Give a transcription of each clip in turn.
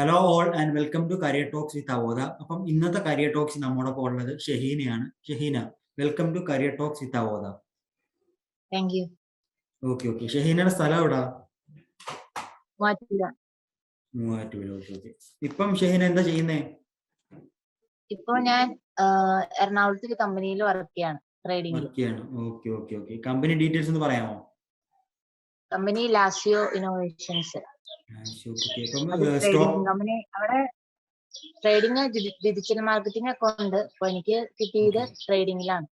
Hello all and welcome to career talks with Avodha. അപ്പം ഇന്നത്തെ career talks നമ്മോടൊപ്പം ഉള്ളത് ഷഹീനയാണ്. Shaheena, welcome to career talks with Avodha. Thank you. Okay. ഷഹീനയുടെ സ്ഥലം എവിടാ? മൂവാറ്റുപുഴ. ഓക്കെ. ഇപ്പം ഷഹീന എന്താ ചെയ്യുന്നേ? ഇപ്പൊ ഞാൻ എറണാകുളത്ത് ഒരു കമ്പനിയിൽ വർക്ക് ചെയ്യാണ്, ട്രേഡിംഗിൽ. ഓക്കെ. കമ്പനി ഡീറ്റെയിൽസ് ഒന്ന് പറയാമോ? Company Lazio innovations. അപ്പം ട്രേഡിംഗ് കമ്പനി. അവിടെ ട്രേഡിംഗ്, ഡിജിറ്റൽ മാർക്കറ്റിംഗ് ഒക്കെ ഉണ്ട്. അപ്പൊ എനിക്ക് കിട്ടിയത് ട്രേഡിംഗിലാണ്.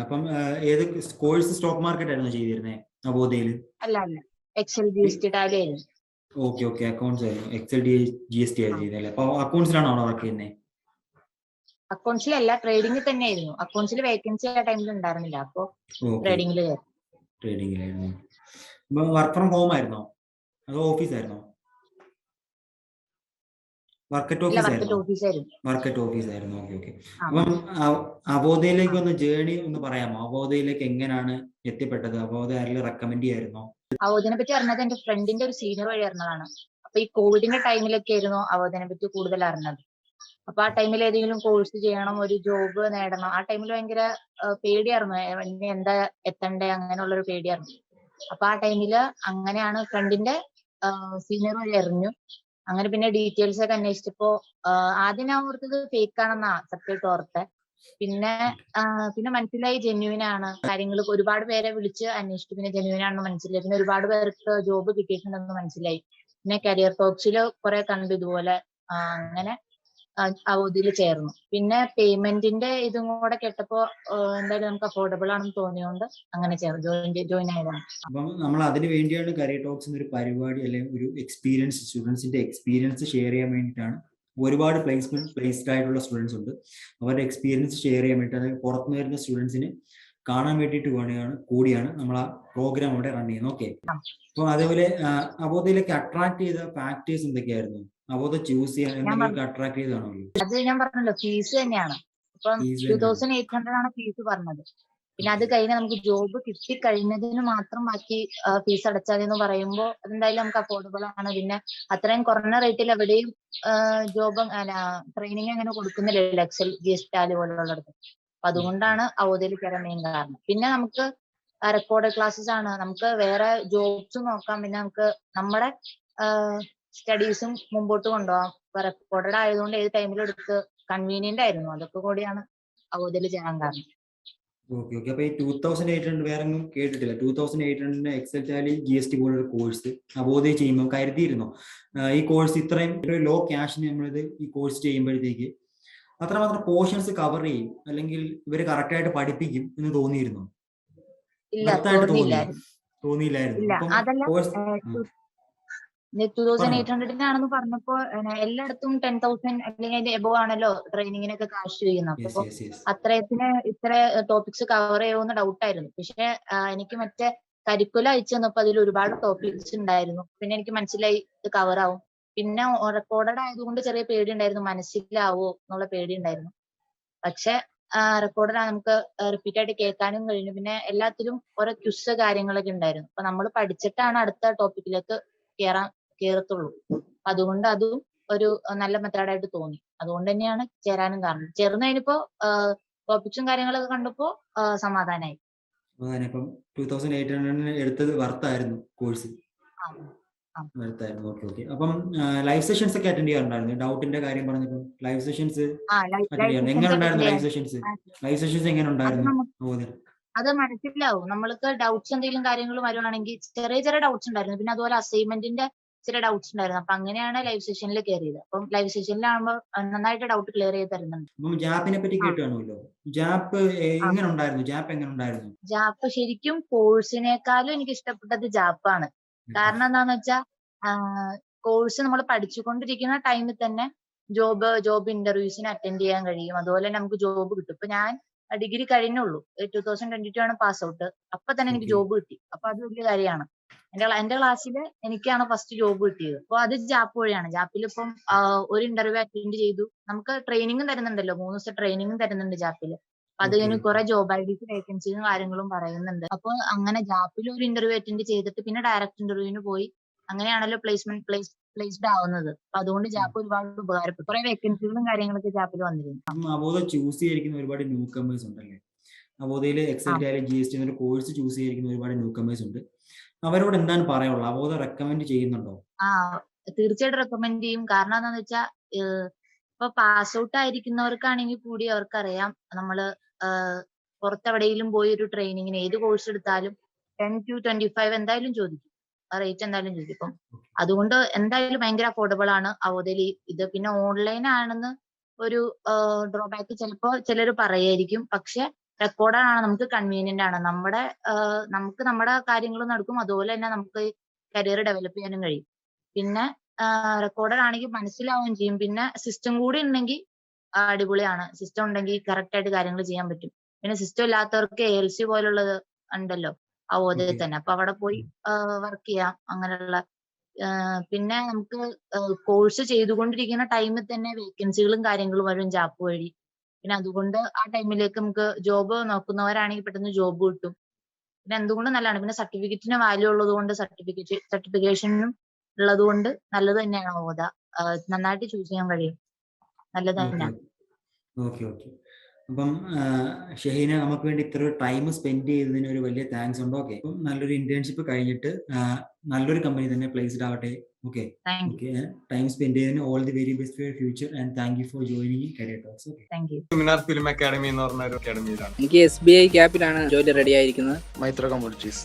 അപ്പം ഏത് കോഴ്സ്? സ്റ്റോക്ക് മാർക്കറ്റ് ആയിരുന്നു ചെയ്തിരുന്നത് അവോധയിൽ? അല്ല, എക്സൽ GST ടാലി ആയിരുന്നു. ഓക്കെ. അക്കൗണ്ട്സ് ആയിരുന്നു. എക്സൽ GST ആയിരുന്നു ചെയ്തല്ലേ? അപ്പൊ അക്കൗണ്ട്സിലാണോ വർക്ക് ചെയ്യുന്നത്? അക്കൗണ്ട്സിലല്ല, ട്രേഡിംഗിൽ തന്നെ ആയിരുന്നു. അക്കൗണ്ട്സിൽ വേക്കൻസി ആ ടൈമിൽ ഉണ്ടായിരുന്നില്ല, അപ്പൊ ട്രേഡിംഗിൽ ട്രേഡിംഗിലായിരുന്നു. വർക്ക് ഫ്രം ഹോം ആയിരുന്നോ അതോ ഓഫീസ് ആയിരുന്നോ? വർക്ക് ഓഫീസ് ആയിരുന്നു. ഓക്കെ. അപ്പം അവോധയിലേക്ക് ഒന്ന് ജേർണി ഒന്ന് പറയാമോ? അവോധയിലേക്ക് എങ്ങനെയാണ് എത്തിപ്പെട്ടത്? അവോധ ആരെങ്കിലും റെക്കമെൻഡ് ചെയ്യായിരുന്നോ? അവോധനെ പറ്റി അറിഞ്ഞത് എന്റെ ഫ്രണ്ടിന്റെ ഒരു സീനിയർ വഴി അറിഞ്ഞതാണ്. അപ്പൊ ഈ കോവിഡിന്റെ ടൈമിലൊക്കെ ആയിരുന്നു അവോധനെ പറ്റി കൂടുതൽ അറിഞ്ഞത്. അപ്പൊ ആ ടൈമിൽ ഏതെങ്കിലും കോഴ്സ് ചെയ്യണം, ഒരു ജോബ് നേടണം. ആ ടൈമിൽ ഭയങ്കര പേടിയായിരുന്നു, ഇനി എന്താ എത്തണ്ടേ അങ്ങനെയുള്ളൊരു പേടിയായിരുന്നു. അപ്പൊ ആ ടൈമില് അങ്ങനെയാണ് ഫ്രണ്ടിന്റെ സീനിയർ വഴി അറിഞ്ഞു. അങ്ങനെ പിന്നെ ഡീറ്റെയിൽസ് ഒക്കെ അന്വേഷിച്ചപ്പോ ആദ്യം ഞാൻ ഓർത്തത് ഫേക്ക് ആണെന്നാ സത്യമായിട്ട് ഓർത്തെ. പിന്നെ മനസ്സിലായി ജെന്യുവിൻ ആണ്. കാര്യങ്ങൾ ഒരുപാട് പേരെ വിളിച്ച് അന്വേഷിച്ചു, പിന്നെ ജെന്യുവിൻ ആണെന്ന് മനസ്സിലായി. പിന്നെ ഒരുപാട് പേർക്ക് ജോബ് കിട്ടിയിട്ടുണ്ടെന്ന് മനസ്സിലായി. പിന്നെ കരിയർ ടോക്സിൽ കുറെ കണ്ടു ഇതുപോലെ. അങ്ങനെ അവോധയിൽ ചേർന്നു. പിന്നെ പേയ്മെന്റിന്റെ ഇതും കൂടെ കേട്ടപ്പോ എന്തായാലും നമുക്ക് അഫോർഡബിൾ ആണെന്ന് തോന്നിയോണ്ട് അങ്ങനെ ജോയിൻ ആയതാണ്. അപ്പം നമ്മൾ അതിന് വേണ്ടിയാണ് കരിയർ ടോക്സ് എന്നൊരു പരിപാടി, അല്ലെങ്കിൽ ഒരു എക്സ്പീരിയൻസ്, സ്റ്റുഡൻസിന്റെ എക്സ്പീരിയൻസ് ഷെയർ ചെയ്യാൻ വേണ്ടിയിട്ടാണ്. ഒരുപാട് പ്ലേസ്ഡ് ആയിട്ടുള്ള സ്റ്റുഡൻസ് ഉണ്ട്. അവരുടെ എക്സ്പീരിയൻസ് ഷെയർ ചെയ്യാൻ വേണ്ടി, അതായത് പുറത്തുനിന്ന് വരുന്ന സ്റ്റുഡൻസിന് കാണാൻ വേണ്ടിയിട്ട് കൂടിയാണ് നമ്മൾ ആ പ്രോഗ്രാം അവിടെ റൺ ചെയ്യുന്നത്. ഓക്കെ. അപ്പൊ അതേപോലെ അവോധയിലേക്ക് അട്രാക്ട് ചെയ്ത ഫാക്ടേഴ്സ് എന്തൊക്കെയായിരുന്നു? അവോധ ചൂസ് ചെയ്യാൻ എന്തെങ്കിലും അട്രാക്ട് ചെയ്താണോ? അത് ഞാൻ പറഞ്ഞല്ലോ, ഫീസ് തന്നെയാണ്. ഇപ്പം 2800 ആണ് ഫീസ് പറഞ്ഞത്. പിന്നെ അത് കഴിഞ്ഞ് നമുക്ക് ജോബ് കിട്ടിക്കഴിഞ്ഞതിന് മാത്രം ബാക്കി ഫീസ് അടച്ചാൽ എന്ന് പറയുമ്പോൾ അതെന്തായാലും നമുക്ക് അഫോർഡബിൾ ആണ്. പിന്നെ അത്രയും കുറഞ്ഞ റേറ്റിൽ എവിടെയും ജോബ് ട്രെയിനിങ് അങ്ങനെ കൊടുക്കുന്നില്ല, എക്സൽ GST ടാലി പോലുള്ളിടത്ത്. അപ്പൊ അതുകൊണ്ടാണ് അവോധയിൽ കയറാൻ മെയിൻ കാരണം. പിന്നെ നമുക്ക് റെക്കോർഡ് ക്ലാസ്സസ് ആണ്, നമുക്ക് വേറെ ജോബ്സ് നോക്കാം. പിന്നെ നമുക്ക് നമ്മുടെ സ്റ്റഡീസും മുമ്പോട്ട് കൊണ്ടുപോകാം. റെക്കോർഡഡ് ആയതുകൊണ്ട് ഏത് ടൈമിലും എടുത്ത് കൺവീനിയന്റ് ആയിരുന്നു. അതൊക്കെ കൂടിയാണ് അവോധയിൽ ചെയ്യാൻ കാരണം. ഓക്കെ. അപ്പൊ ഈ 2800 വേറെ ഒന്നും കേട്ടിട്ടില്ല. 2800 എക്സൽ ടാലി GST പോലൊരു കോഴ്സ് അവോധയിൽ ചെയ്യുമ്പോൾ കരുതിയിരുന്നോ ഈ കോഴ്സ് ഇത്രയും ലോ ക്യാഷിന് നമ്മളിത് ഈ കോഴ്സ് ചെയ്യുമ്പോഴത്തേക്ക് അത്രമാത്രം പോർഷൻസ് കവർ ചെയ്യും, അല്ലെങ്കിൽ ഇവര് കറക്റ്റ് ആയിട്ട് പഠിപ്പിക്കും എന്ന് തോന്നിയിരുന്നു? തോന്നിയില്ലായിരുന്നു. 2800 പറഞ്ഞപ്പോ എല്ലായിടത്തും 10,000 അല്ലെങ്കിൽ അതിന്റെ എബോ ആണല്ലോ ട്രെയിനിങ്ങിനൊക്കെ കാശ് ചെയ്യുന്നത്. അപ്പൊ അത്രയത്തിന് ഇത്ര ടോപ്പിക്സ് കവർ ചെയ്യുമെന്ന് ഡൗട്ടായിരുന്നു. പക്ഷെ എനിക്ക് മറ്റേ കരിക്കുലം അയച്ചു തന്നപ്പോ അതിൽ ഒരുപാട് ടോപ്പിക്സ് ഉണ്ടായിരുന്നു. പിന്നെ എനിക്ക് മനസ്സിലായി ഇത് കവർ ആവും. പിന്നെ റെക്കോർഡഡ് ആയതുകൊണ്ട് ചെറിയ പേടി ഉണ്ടായിരുന്നു, മനസ്സിലാവോ എന്നുള്ള പേടി ഉണ്ടായിരുന്നു. പക്ഷെ റെക്കോർഡഡ് നമുക്ക് റിപ്പീറ്റ് ആയിട്ട് കേൾക്കാനും കഴിഞ്ഞു. പിന്നെ എല്ലാത്തിലും ഓരോ ക്വിസ് കാര്യങ്ങളൊക്കെ ഉണ്ടായിരുന്നു. അപ്പൊ നമ്മൾ പഠിച്ചിട്ടാണ് അടുത്ത ടോപ്പിക്കിലേക്ക് കേറത്തുള്ളൂ. അതുകൊണ്ട് അതും ഒരു നല്ല മെത്തേഡായിട്ട് തോന്നി. അതുകൊണ്ട് തന്നെയാണ് ചേരാനും കാരണം. ചേർന്ന് കഴിഞ്ഞപ്പോ ടോപ്പിക്സും കാര്യങ്ങളൊക്കെ കണ്ടപ്പോ സമാധാനമായി. 2800 എടുത്തത് വർത്തായിരുന്നു കോഴ്സ്. ഓക്കെ. അപ്പം ലൈവ് സെഷൻസ് ഒക്കെ അറ്റൻഡ് ചെയ്യാറുണ്ടായിരുന്നു? ഡൗട്ടിന്റെ കാര്യം പറഞ്ഞപ്പോൾ ലൈവ് സെഷൻസ് എങ്ങനെ ഉണ്ടായിരുന്നു? ലൈവ് സെഷൻസ് എങ്ങനെ ഉണ്ടായിരുന്നു? അത് മനസ്സിലാവും. നമ്മൾക്ക് ഡൗട്ട്സ് എന്തെങ്കിലും കാര്യങ്ങൾ വരുവാണെങ്കിൽ ചെറിയ ഡൗട്ട്സ് ഉണ്ടായിരുന്നു. പിന്നെ അതുപോലെ അസൈൻമെന്റിന്റെ ചില ഡൗട്ട്സ് ഉണ്ടായിരുന്നു. അപ്പൊ അങ്ങനെയാണ് ലൈവ് സെഷനിൽ കയറിയത്. അപ്പം ലൈവ് സെഷനിലാകുമ്പോൾ നന്നായിട്ട് ഡൗട്ട് ക്ലിയർ ചെയ്ത് തരുന്നുണ്ട്. ജാപ്പിനെ പറ്റി കേട്ടാണല്ലോ. ജാപ്പ് എങ്ങനെ ഉണ്ടായിരുന്നു? ജാപ്പ് ശരിക്കും കോഴ്സിനേക്കാളും എനിക്ക് ഇഷ്ടപ്പെട്ടത് ജാപ്പാണ്. കാരണം എന്താന്ന് വെച്ചാൽ കോഴ്സ് നമ്മൾ പഠിച്ചുകൊണ്ടിരിക്കുന്ന ടൈമിൽ തന്നെ ജോബ് ഇന്റർവ്യൂസിന് അറ്റൻഡ് ചെയ്യാൻ കഴിയും. അതുപോലെ നമുക്ക് ജോബ് കിട്ടും. ഇപ്പൊ ഞാൻ ഡിഗ്രി കഴിഞ്ഞുള്ളൂ, 2022 ആണ് പാസ് ഔട്ട്. അപ്പൊ തന്നെ എനിക്ക് ജോബ് കിട്ടി. അപ്പൊ അത് വലിയ കാര്യമാണ്. എന്റെ ക്ലാസ്സിൽ എനിക്കാണ് ഫസ്റ്റ് ജോബ് കിട്ടിയത്. അപ്പൊ അത് ജാപ്പ് വഴിയാണ്. ജാപ്പിൽ ഇപ്പം ഒരു ഇന്റർവ്യൂ അറ്റൻഡ് ചെയ്തു. നമുക്ക് ട്രെയിനിങ്ങും തരുന്നുണ്ടല്ലോ, 3 ദിവസം ട്രെയിനിങ്ങും തരുന്നുണ്ട് ജാപ്പില്. അത് കഴിഞ്ഞ് കുറെ ജോബ് ഐഡിസ് വേക്കൻസിയും കാര്യങ്ങളും പറയുന്നുണ്ട്. അപ്പൊ അങ്ങനെ ജാപ്പിൽ ഒരു ഇന്റർവ്യൂ അറ്റൻഡ് ചെയ്തിട്ട് പിന്നെ ഡയറക്റ്റ് ഇന്റർവ്യൂവിന് പോയി. അങ്ങനെയാണല്ലോ പ്ലേസ്ഡ് ആവുന്നത്. അപ്പൊ അതുകൊണ്ട് ജാപ്പ് ഒരുപാട് ഉപകാരപ്പെട്ടു. കുറെ വേക്കൻസികളും കാര്യങ്ങളൊക്കെ ജാപ്പിൽ വന്നിരുന്നു. അവോധ ചൂസ് ചെയ്തിരിക്കുന്ന ഒരുപാട് ന്യൂ കമേഴ്സ് ഉണ്ടല്ലേ? അവോധയിൽ എക്സൽ ടാലി GST എന്നൊരു കോഴ്സ് ചൂസ് ചെയ്തിരിക്കുന്ന ഒരുപാട് ന്യൂ കമേഴ്സ് ഉണ്ട്. അവരോട് എന്താണ് പറയാനുള്ളത്? അവോധ റെക്കമെൻഡ് ചെയ്യുന്നുണ്ടോ? തീർച്ചയായിട്ടും റെക്കമെൻഡ് ചെയ്യും. കാരണം എന്താണെന്ന് വെച്ചാൽ ഇപ്പൊ പാസ് ഔട്ട് ആയിരിക്കുന്നവർക്കാണെങ്കിൽ കൂടി അവർക്കറിയാം നമ്മള് പുറത്തെവിടെയെങ്കിലും പോയി ഒരു ട്രെയിനിങ്ങിന് ഏത് കോഴ്സ് എടുത്താലും 10 to 25 എന്തായാലും ചോദിക്കും. റേറ്റ് എന്തായാലും ചോദിക്കും. ഇപ്പം അതുകൊണ്ട് എന്തായാലും ഭയങ്കര അഫോർഡബിൾ ആണ് അവോധയിൽ ഇത്. പിന്നെ ഓൺലൈൻ ആണെന്ന് ഒരു ഡ്രോബാക്ക് ചിലപ്പോ ചിലർ പറയായിരിക്കും. പക്ഷെ റെക്കോർഡഡ് ആണ്, നമുക്ക് കൺവീനിയന്റ് ആണ്. നമുക്ക് നമ്മുടെ കാര്യങ്ങൾ നടക്കും. അതുപോലെ തന്നെ നമുക്ക് കരിയർ ഡെവലപ്പ് ചെയ്യാനും കഴിയും. പിന്നെ റെക്കോർഡഡ് ആണെങ്കിൽ മനസ്സിലാവുകയും ചെയ്യും. പിന്നെ സിസ്റ്റം കൂടി ഉണ്ടെങ്കിൽ അടിപൊളിയാണ്. സിസ്റ്റം ഉണ്ടെങ്കിൽ കറക്റ്റ് ആയിട്ട് കാര്യങ്ങൾ ചെയ്യാൻ പറ്റും. പിന്നെ സിസ്റ്റം ഇല്ലാത്തവർക്ക് ALC പോലുള്ളത് ഉണ്ടല്ലോ അവോധയിൽ തന്നെ. അപ്പൊ അവിടെ പോയി വർക്ക് ചെയ്യാം അങ്ങനെയുള്ള. പിന്നെ നമുക്ക് കോഴ്സ് ചെയ്തുകൊണ്ടിരിക്കുന്ന ടൈമിൽ തന്നെ വേക്കൻസികളും കാര്യങ്ങളും വരും ജാപ്പ് വഴി. പിന്നെ അതുകൊണ്ട് ആ ടൈമിലേക്ക് നമുക്ക് ജോബ് നോക്കുന്നവരാണെങ്കിൽ പെട്ടെന്ന് ജോബ് കിട്ടും. പിന്നെ എന്തുകൊണ്ടും നല്ലതാണ്. പിന്നെ സർട്ടിഫിക്കറ്റിന് വാല്യൂ ഉള്ളത് കൊണ്ട് സർട്ടിഫിക്കേഷനും ഉള്ളത് കൊണ്ട് നല്ലത് തന്നെയാണ് അവോധ. നന്നായിട്ട് ചൂസ് ചെയ്യാൻ കഴിയും. നല്ലത് തന്നെയാണ്. ഓക്കെ. അപ്പം ഷഹീന, നമുക്ക് വേണ്ടി ഇത്ര ടൈം സ്പെൻഡ് ചെയ്തതിന് ഒരു വലിയ താങ്ക്സ് ഉണ്ട്. ഓക്കെ, അപ്പം നല്ലൊരു ഇന്റേൺഷിപ്പ് കഴിഞ്ഞിട്ട് നല്ലൊരു കമ്പനി തന്നെ പ്ലേസ്ഡ് ആവട്ടെ. ഓക്കെ, ടൈം സ്പെൻഡ് ചെയ്തതിന് all the very best for your future and thank you for joining career talks. Seminar film academy എന്ന് പറഞ്ഞ ഒരു അക്കാഡമിയിലാണ്. എനിക്ക് SBI ക്യാപ്പിലാണ് ജോലി റെഡി ആയിരിക്കുന്നത്. മൈത്ര കമ്മോഡിറ്റീസ്.